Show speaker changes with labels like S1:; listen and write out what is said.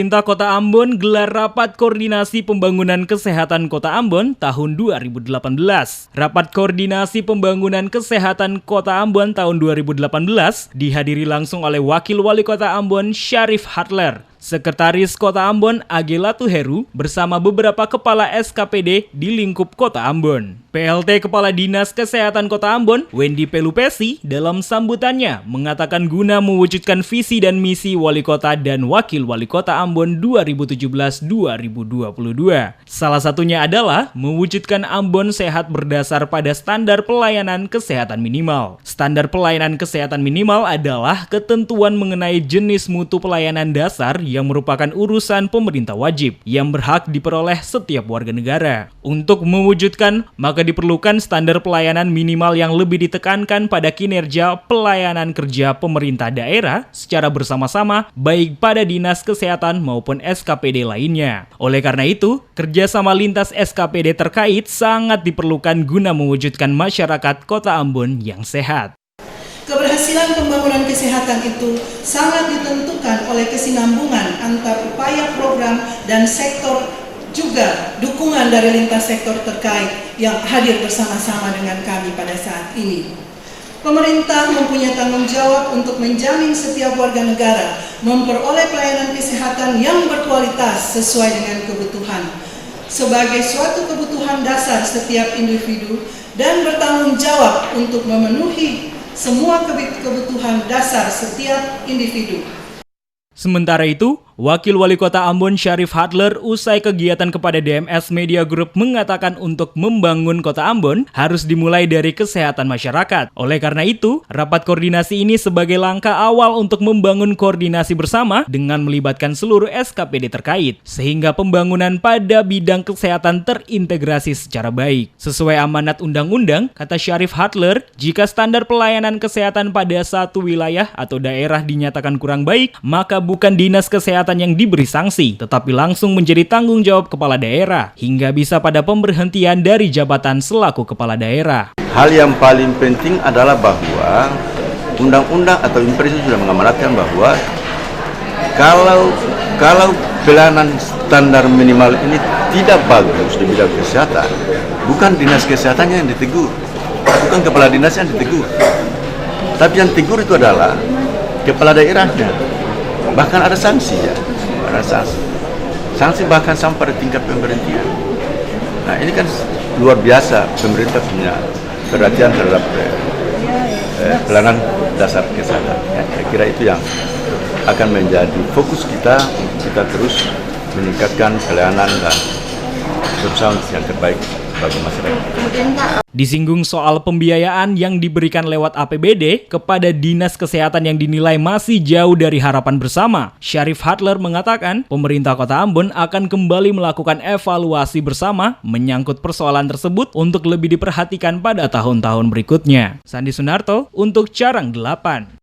S1: Pemerintah Kota Ambon gelar Rapat Koordinasi Pembangunan Kesehatan Kota Ambon tahun 2018. Rapat Koordinasi Pembangunan Kesehatan Kota Ambon tahun 2018 dihadiri langsung oleh Wakil Wali Kota Ambon Syarif Hadler, Sekretaris Kota Ambon Agela Tuheru bersama beberapa kepala SKPD di lingkup Kota Ambon. PLT Kepala Dinas Kesehatan Kota Ambon, Wendy Pelupesi, dalam sambutannya mengatakan guna mewujudkan visi dan misi Wali Kota dan Wakil Wali Kota Ambon 2017-2022. Salah satunya adalah mewujudkan Ambon sehat berdasar pada standar pelayanan kesehatan minimal. Standar pelayanan kesehatan minimal adalah ketentuan mengenai jenis mutu pelayanan dasar yang merupakan urusan pemerintah wajib yang berhak diperoleh setiap warga negara. Untuk mewujudkan, maka diperlukan standar pelayanan minimal yang lebih ditekankan pada kinerja pelayanan kerja pemerintah daerah secara bersama-sama baik pada dinas kesehatan maupun SKPD lainnya. Oleh karena itu, kerjasama lintas SKPD terkait sangat diperlukan guna mewujudkan masyarakat Kota Ambon yang sehat.
S2: Keberhasilan pembangunan kesehatan itu sangat ditentukan oleh kesinambungan antar upaya program dan sektor, juga dukungan dari lintas sektor terkait yang hadir bersama-sama dengan kami pada saat ini. Pemerintah mempunyai tanggung jawab untuk menjamin setiap warga negara memperoleh pelayanan kesehatan yang berkualitas sesuai dengan kebutuhan, sebagai suatu kebutuhan dasar setiap individu dan bertanggung jawab untuk memenuhi semua kebutuhan dasar setiap individu.
S1: Sementara itu, Wakil Wali Kota Ambon Syarif Hadler usai kegiatan kepada DMS Media Group mengatakan untuk membangun Kota Ambon harus dimulai dari kesehatan masyarakat. Oleh karena itu, rapat koordinasi ini sebagai langkah awal untuk membangun koordinasi bersama dengan melibatkan seluruh SKPD terkait, sehingga pembangunan pada bidang kesehatan terintegrasi secara baik. Sesuai amanat undang-undang, kata Syarif Hadler, jika standar pelayanan kesehatan pada satu wilayah atau daerah dinyatakan kurang baik, maka bukan dinas kesehatan yang diberi sanksi, tetapi langsung menjadi tanggung jawab kepala daerah, hingga bisa pada pemberhentian dari jabatan selaku kepala daerah.
S3: Hal yang paling penting adalah bahwa undang-undang atau impres sudah mengamanatkan bahwa kalau pelayanan standar minimal ini tidak bagus di bidang kesehatan, bukan dinas kesehatannya yang ditegur, bukan kepala dinas yang ditegur, tapi yang tegur itu adalah kepala daerahnya. Bahkan ada sanksi ya, ada sanksi bahkan sampai pada tingkat pemberhentian. Nah ini kan luar biasa pemerintah punya perhatian terhadap pelayanan dasar kesehatan. Ya, saya kira itu yang akan menjadi fokus kita terus meningkatkan pelayanan dan berusaha untuk yang terbaik bagi masyarakat.
S1: Disinggung soal pembiayaan yang diberikan lewat APBD kepada dinas kesehatan yang dinilai masih jauh dari harapan bersama, Syarif Hadler mengatakan pemerintah Kota Ambon akan kembali melakukan evaluasi bersama menyangkut persoalan tersebut untuk lebih diperhatikan pada tahun-tahun berikutnya. Sandi Sunarto untuk Carang 8.